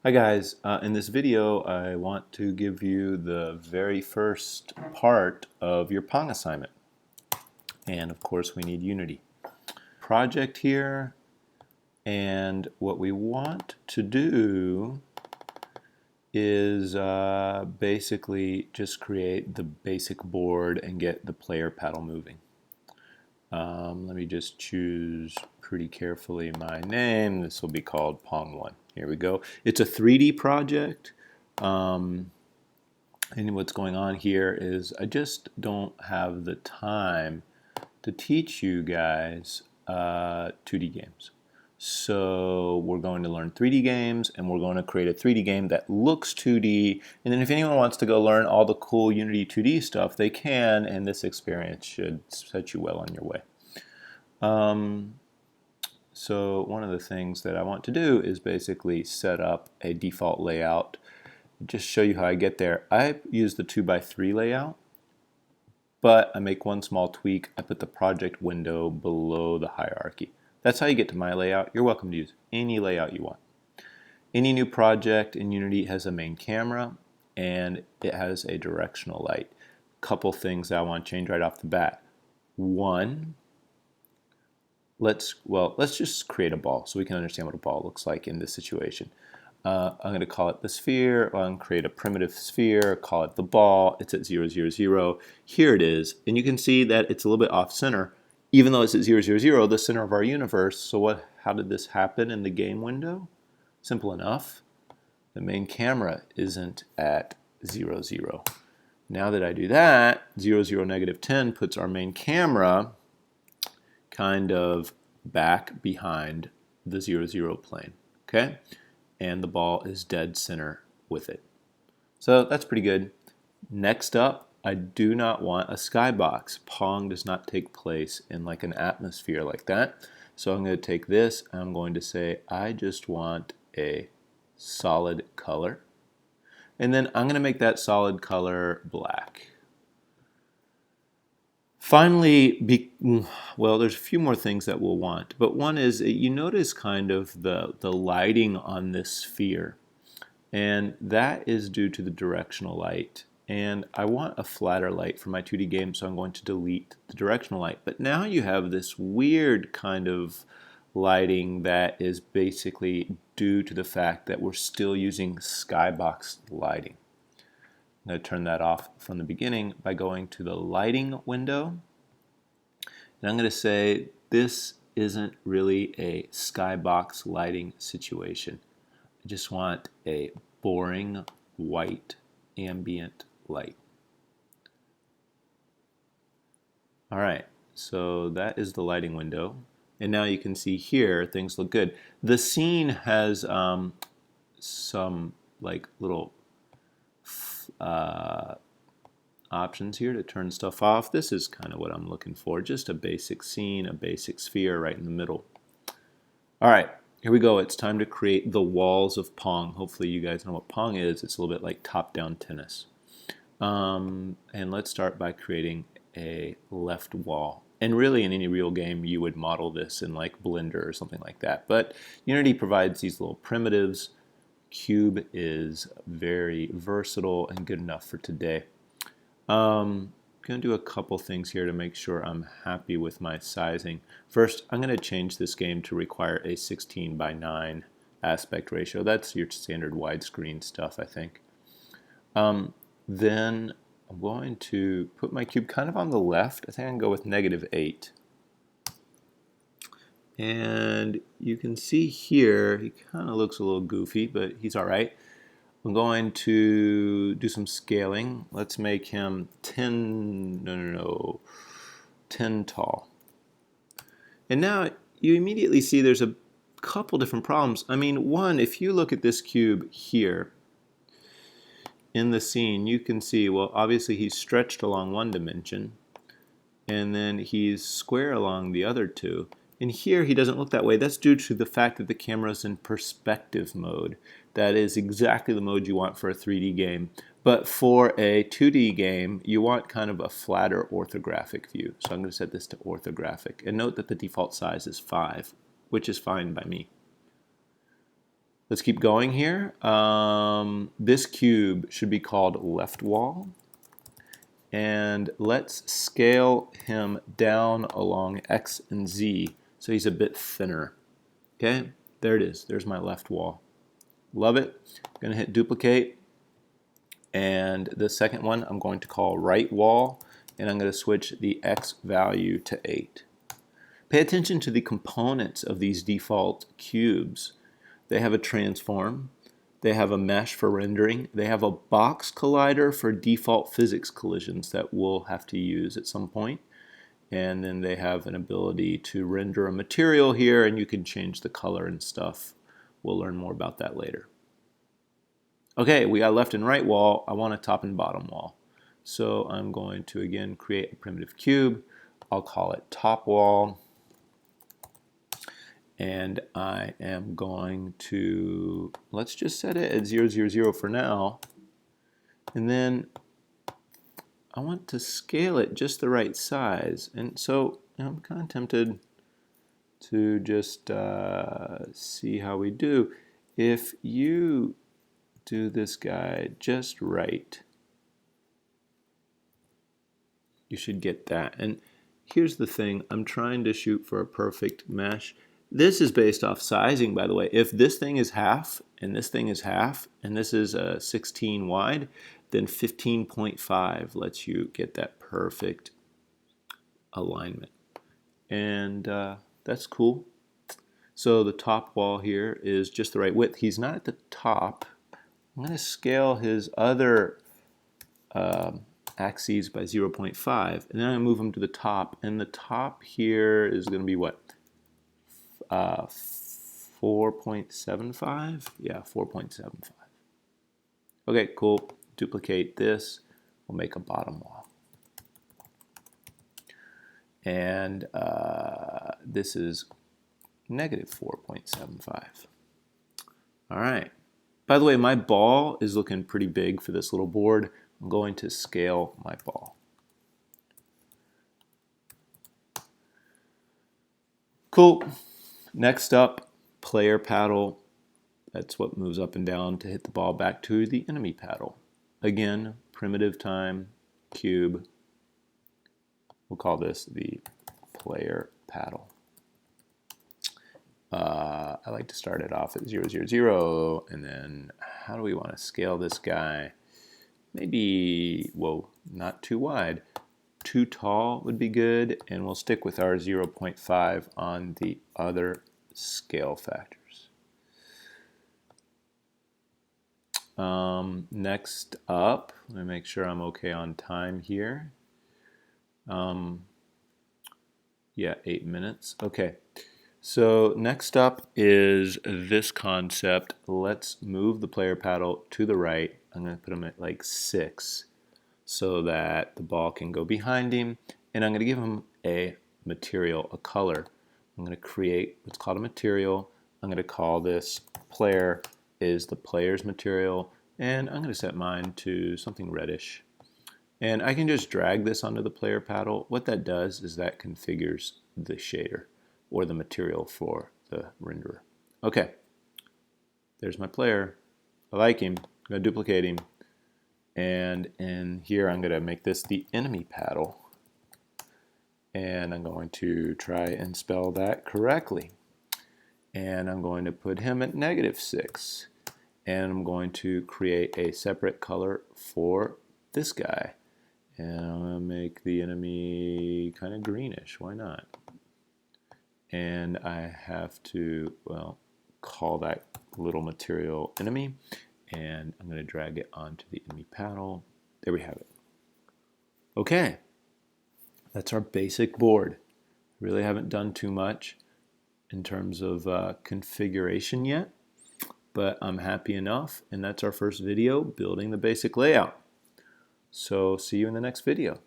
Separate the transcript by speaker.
Speaker 1: Hi guys, in this video I want to give you the very first part of your Pong assignment. And of course we need Unity. Project here, and what we want to do is basically just create the basic board and get the player paddle moving. Let me just choose pretty carefully my name. This will be called Pong1. Here we go. It's a 3D project. And what's going on here is I just don't have the time to teach you guys 2D games. So we're going to learn 3D games, and we're going to create a 3D game that looks 2D. And then if anyone wants to go learn all the cool Unity 2D stuff, they can, and this experience should set you well on your way. So one of the things that I want to do is basically set up a default layout. Just show you how I get there. I use the 2x3 layout, but I make one small tweak. I put the project window below the hierarchy. That's how you get to my layout. You're welcome to use any layout you want. Any new project in Unity has a main camera, and it has a directional light. Couple things that I want to change right off the bat. One, let's just create a ball so we can understand what a ball looks like in this situation. I'm going to call it the sphere. I'm going to create a primitive sphere, call it the ball. It's at 0, 0, 0. Here it is. And you can see that it's a little bit off center. Even though it's at 0, 0, 0, the center of our universe. So how did this happen in the game window? Simple enough. The main camera isn't at 0, 0. Now that I do that, 0, 0, negative 10 puts our main camera kind of back behind the 0, 0 plane. Okay? And the ball is dead center with it. So that's pretty good. Next up, I do not want a skybox. Pong does not take place in like an atmosphere like that. So I'm going to take this and I'm going to say I just want a solid color. And then I'm going to make that solid color black. Finally, well, there's a few more things that we'll want, but one is you notice kind of the lighting on this sphere, and that is due to the directional light. And I want a flatter light for my 2D game, so I'm going to delete the directional light. But now you have this weird kind of lighting that is basically due to the fact that we're still using skybox lighting. I'm going to turn that off from the beginning by going to the lighting window. And I'm going to say this isn't really a skybox lighting situation. I just want a boring white ambient light. All right, so that is the lighting window. And now you can see here things look good. The scene has some like little options here to turn stuff off. This is kind of what I'm looking for, just a basic scene, a basic sphere right in the middle. All right, here we go. It's time to create the walls of Pong. Hopefully you guys know what Pong is. It's a little bit like top-down tennis. And let's start by creating a left wall. And really in any real game you would model this in like Blender or something like that. But Unity provides these little primitives. Cube is very versatile and good enough for today. I'm going to do a couple things here to make sure I'm happy with my sizing. First, I'm going to change this game to require a 16:9 aspect ratio. That's your standard widescreen stuff, I think. Then I'm going to put my cube kind of on the left. I think I can go with -8. And you can see here, he kind of looks a little goofy, but he's all right. I'm going to do some scaling. Let's make him 10 tall. And now you immediately see there's a couple different problems. I mean, one, if you look at this cube here in the scene, you can see, well, obviously he's stretched along one dimension, and then he's square along the other two. And here he doesn't look that way. That's due to the fact that the camera is in perspective mode. That is exactly the mode you want for a 3D game. But for a 2D game, you want kind of a flatter orthographic view. So I'm going to set this to orthographic. And note that the default size is 5, which is fine by me. Let's keep going here. This cube should be called left wall. And let's scale him down along X and Z so he's a bit thinner. Okay, there it is. There's my left wall. Love it. I'm going to hit duplicate. And the second one I'm going to call right wall. And I'm going to switch the X value to 8. Pay attention to the components of these default cubes. They have a transform. They have a mesh for rendering. They have a box collider for default physics collisions that we'll have to use at some point. And then they have an ability to render a material here, and you can change the color and stuff. We'll learn more about that later. Okay, we got left and right wall. I want a top and bottom wall. So I'm going to, again, create a primitive cube. I'll call it top wall. And I am going to, let's just set it at 0, 0, 0 for now. And then I want to scale it just the right size. And so I'm kind of tempted to just see how we do. If you do this guy just right, you should get that. And here's the thing, I'm trying to shoot for a perfect mesh. This is based off sizing, by the way. If this thing is half, and this thing is half, and this is 16 wide, then 15.5 lets you get that perfect alignment. And that's cool. So the top wall here is just the right width. He's not at the top. I'm going to scale his other axes by 0.5, and then I'm going to move him to the top. And the top here is going to be what? 4.75? Yeah, 4.75. Okay, cool. Duplicate this. We'll make a bottom wall. And this is negative 4.75. All right. By the way, my ball is looking pretty big for this little board. I'm going to scale my ball. Cool. Next up, player paddle. That's what moves up and down to hit the ball back to the enemy paddle. Again, primitive time, cube. We'll call this the player paddle. I like to start it off at 0, 0, 0, and then how do we want to scale this guy? Maybe, whoa, not too wide. Too tall would be good, and we'll stick with our 0.5 on the other scale factors. Next up, let me make sure I'm okay on time here. Yeah, 8 minutes. Okay, so next up is this concept. Let's move the player paddle to the right. I'm going to put him at like 6. So that the ball can go behind him, and I'm going to give him a material, a color. I'm going to create what's called a material. I'm going to call this player is the player's material, and I'm going to set mine to something reddish. And I can just drag this onto the player paddle. What that does is that configures the shader or the material for the renderer. Okay, there's my player. I like him. I'm going to duplicate him. And in here I'm going to make this the enemy paddle, and I'm going to try and spell that correctly, and I'm going to put him at -6, and I'm going to create a separate color for this guy, and I'm going to make the enemy kind of greenish. Why not? And I have to, well, call that little material enemy, and I'm going to drag it onto the enemy paddle. There we have it. Okay, that's our basic board. Really haven't done too much in terms of configuration yet, but I'm happy enough, and that's our first video, building the basic layout. So see you in the next video.